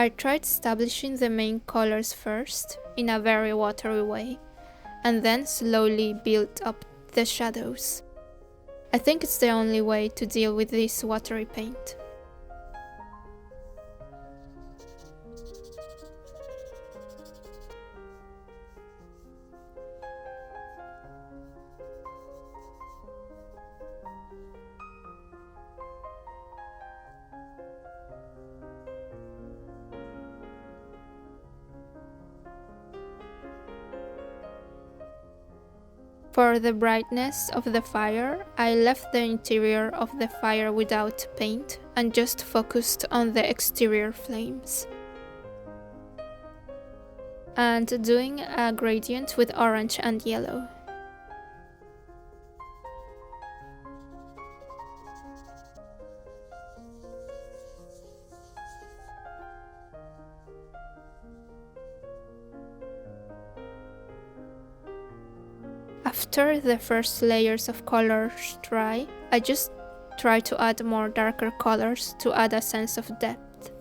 I tried establishing the main colors first, in a very watery way, and then slowly built up the shadows. I think it's the only way to deal with this watery paint. For the brightness of the fire, I left the interior of the fire without paint and just focused on the exterior flames. And doing a gradient with orange and yellow. After the first layers of colors dry, I just try to add more darker colors to add a sense of depth.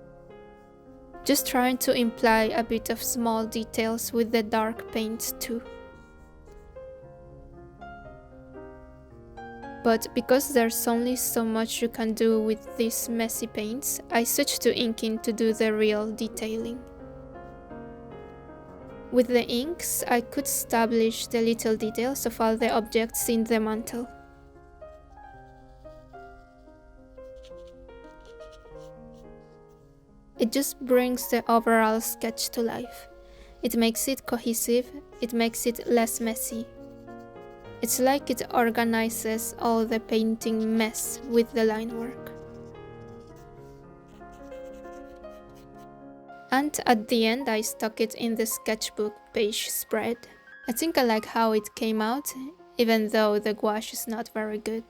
Just trying to imply a bit of small details with the dark paints too. But because there's only so much you can do with these messy paints, I switched to inking to do the real detailing. With the inks, I could establish the little details of all the objects in the mantle. It just brings the overall sketch to life. It makes it cohesive, it makes it less messy. It's like it organizes all the painting mess with the line work. And at the end I stuck it in the sketchbook page spread. I think I like how it came out, even though the gouache is not very good.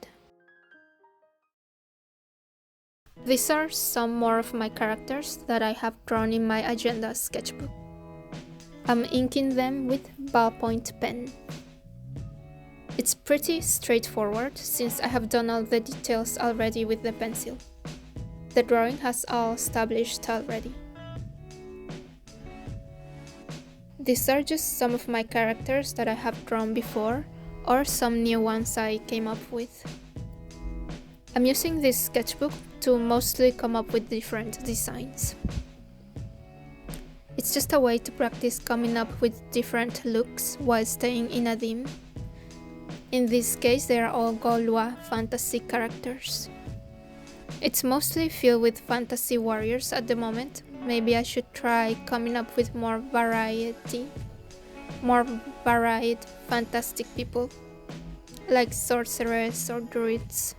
These are some more of my characters that I have drawn in my agenda sketchbook. I'm inking them with ballpoint pen. It's pretty straightforward since I have done all the details already with the pencil. The drawing has all established already. These are just some of my characters that I have drawn before, or some new ones I came up with. I'm using this sketchbook to mostly come up with different designs. It's just a way to practice coming up with different looks while staying in a theme. In this case, they are all Gaulois fantasy characters. It's mostly filled with fantasy warriors at the moment. Maybe I should try coming up with more varied fantastic people, like sorcerers or druids.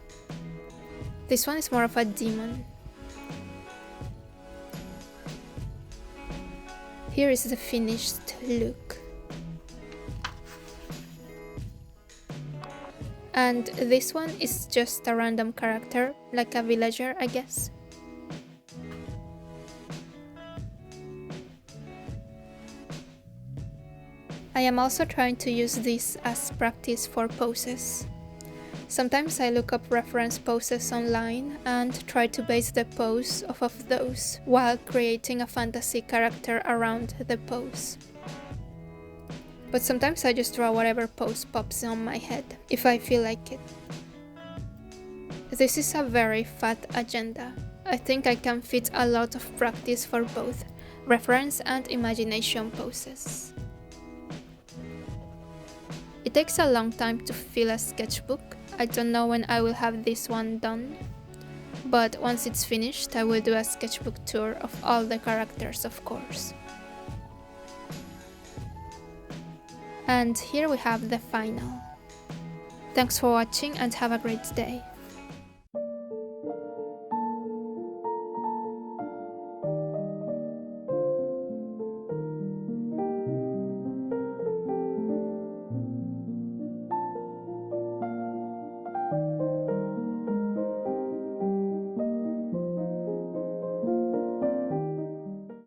This one is more of a demon. Here is the finished look. And this one is just a random character, like a villager, I guess. I am also trying to use this as practice for poses. Sometimes I look up reference poses online and try to base the pose off of those while creating a fantasy character around the pose. But sometimes I just draw whatever pose pops on my head, if I feel like it. This is a very fat agenda. I think I can fit a lot of practice for both reference and imagination poses. It takes a long time to fill a sketchbook. I don't know when I will have this one done, but once it's finished I will do a sketchbook tour of all the characters, of course. And here we have the final. Thanks for watching and have a great day.